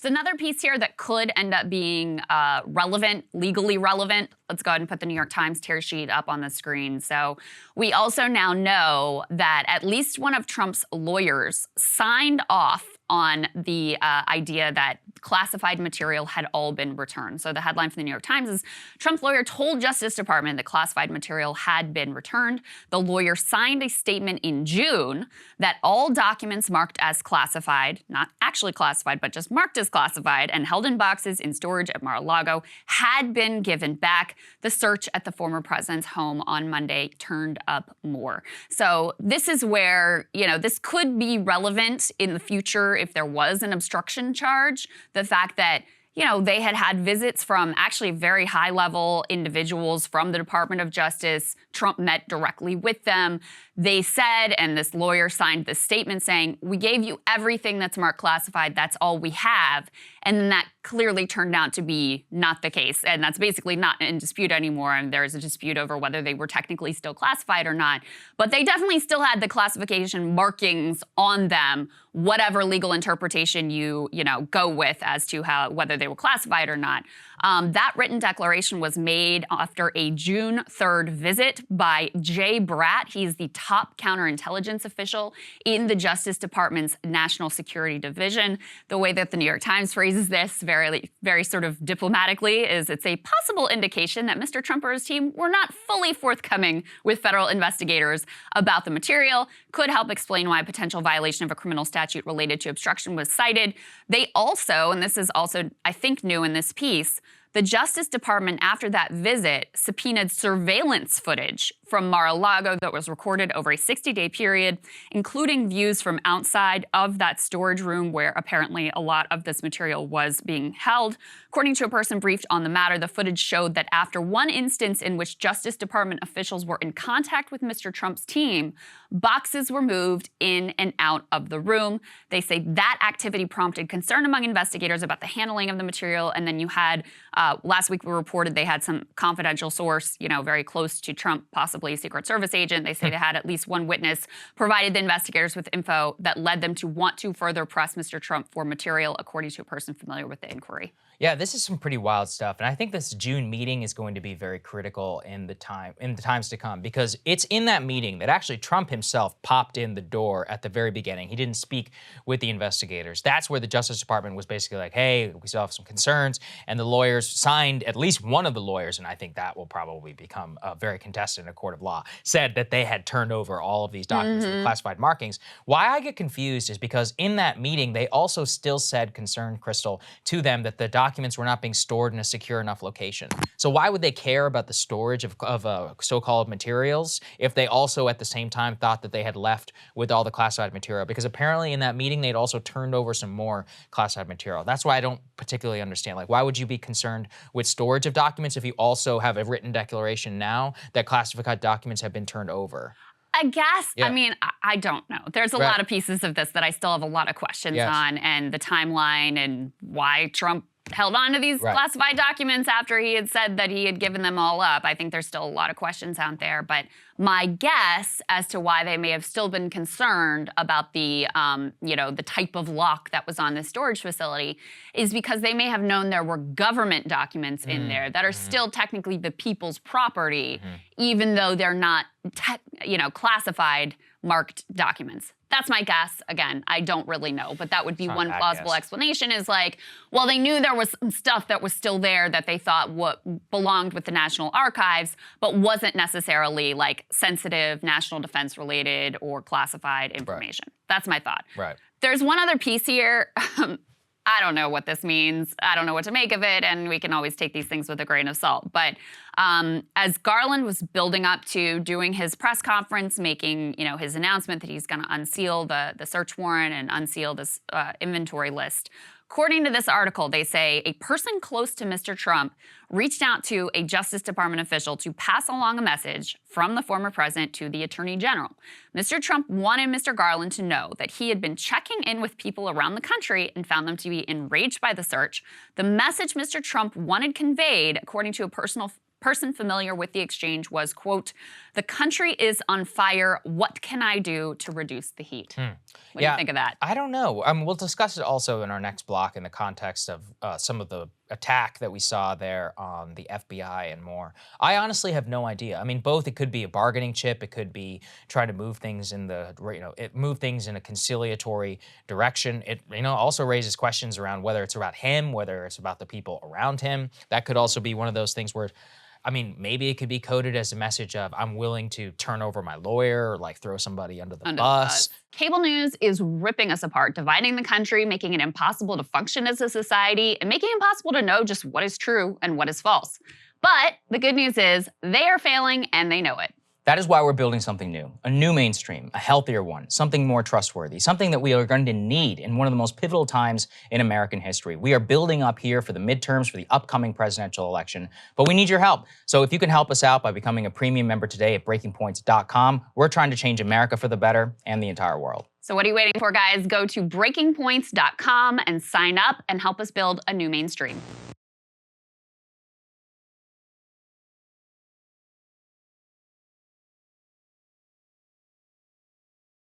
There's another piece here that could end up being relevant, legally relevant. Let's go ahead and put the New York Times tear sheet up on the screen. So we also now know that at least one of Trump's lawyers signed off on the idea that classified material had all been returned. So the headline from the New York Times is, Trump's lawyer told Justice Department that classified material had been returned. The lawyer signed a statement in June that all documents marked as classified, not actually classified, but just marked as classified and held in boxes in storage at Mar-a-Lago, had been given back. The search at the former president's home on Monday turned up more. So this is where, this could be relevant in the future if there was an obstruction charge. The fact that, they had visits from actually very high-level individuals from the Department of Justice. Trump met directly with them. They said, and this lawyer signed this statement saying, we gave you everything that's marked classified. That's all we have. And then that clearly turned out to be not the case. And that's basically not in dispute anymore. And there's a dispute over whether they were technically still classified or not. But they definitely still had the classification markings on them, whatever legal interpretation you go with as to whether they were classified or not. That written declaration was made after a June 3rd visit by Jay Bratt. He's the top counterintelligence official in the Justice Department's National Security Division. The way that the New York Times phrases this very, very sort of diplomatically is it's a possible indication that Mr. Trump or his team were not fully forthcoming with federal investigators about the material. Could help explain why a potential violation of a criminal statute related to obstruction was cited. They also, and this is also, I think, new in this piece, the Justice Department, after that visit, subpoenaed surveillance footage from Mar-a-Lago that was recorded over a 60-day period, including views from outside of that storage room where apparently a lot of this material was being held. According to a person briefed on the matter, the footage showed that after one instance in which Justice Department officials were in contact with Mr. Trump's team, boxes were moved in and out of the room. They say that activity prompted concern among investigators about the handling of the material. And then you had, last week we reported they had some confidential source, very close to Trump, possibly a Secret Service agent. They say they had at least one witness provided the investigators with info that led them to want to further press Mr. Trump for material, according to a person familiar with the inquiry. Yeah, this is some pretty wild stuff. And I think this June meeting is going to be very critical in the times to come, because it's in that meeting that actually Trump himself popped in the door at the very beginning. He didn't speak with the investigators. That's where the Justice Department was basically like, hey, we still have some concerns. And the lawyers signed, at least one of the lawyers, and I think that will probably become very contested in a court of law, said that they had turned over all of these documents with classified markings. Why I get confused is because in that meeting, they also still said, concerned Krystal, to them that the documents were not being stored in a secure enough location. So why would they care about the storage of so-called materials if they also at the same time thought that they had left with all the classified material? Because apparently in that meeting, they'd also turned over some more classified material. That's why I don't particularly understand. Like, why would you be concerned with storage of documents if you also have a written declaration now that classified documents have been turned over? I guess. Yeah. I mean, I don't know. There's a lot of pieces of this that I still have a lot of questions on, and the timeline and why Trump held on to these classified documents after he had said that he had given them all up. I think there's still a lot of questions out there. But my guess as to why they may have still been concerned about the, the type of lock that was on the storage facility is because they may have known there were government documents in there that are still technically the people's property, even though they're not, classified marked documents. That's my guess. Again, I don't really know, but that would be one plausible explanation is like, well, they knew there was some stuff that was still there that they thought belonged with the National Archives, but wasn't necessarily like sensitive, national defense related or classified information. That's my thought. There's one other piece here. I don't know what this means. I don't know what to make of it, and we can always take these things with a grain of salt. But as Garland was building up to doing his press conference, making his announcement that he's going to unseal the search warrant and unseal this inventory list, according to this article, they say a person close to Mr. Trump reached out to a Justice Department official to pass along a message from the former president to the Attorney General. Mr. Trump wanted Mr. Garland to know that he had been checking in with people around the country and found them to be enraged by the search. The message Mr. Trump wanted conveyed, according to a person familiar with the exchange was, quote, "The country is on fire. What can I do to reduce the heat?" What do you think of that? I don't know. We'll discuss it also in our next block in the context of some of the attack that we saw there on the FBI and more. I honestly have no idea. I mean, both. It could be a bargaining chip. It could be trying to move things in move things in a conciliatory direction. It also raises questions around whether it's about him, whether it's about the people around him. That could also be one of those things where, I mean, maybe it could be coded as a message of, I'm willing to turn over my lawyer or like throw somebody under the bus. Cable news is ripping us apart, dividing the country, making it impossible to function as a society, and making it impossible to know just what is true and what is false. But the good news is they are failing and they know it. That is why we're building something new, a new mainstream, a healthier one, something more trustworthy, something that we are going to need in one of the most pivotal times in American history. We are building up here for the midterms, for the upcoming presidential election, but we need your help. So if you can help us out by becoming a premium member today at breakingpoints.com, we're trying to change America for the better and the entire world. So what are you waiting for, guys? Go to breakingpoints.com and sign up and help us build a new mainstream.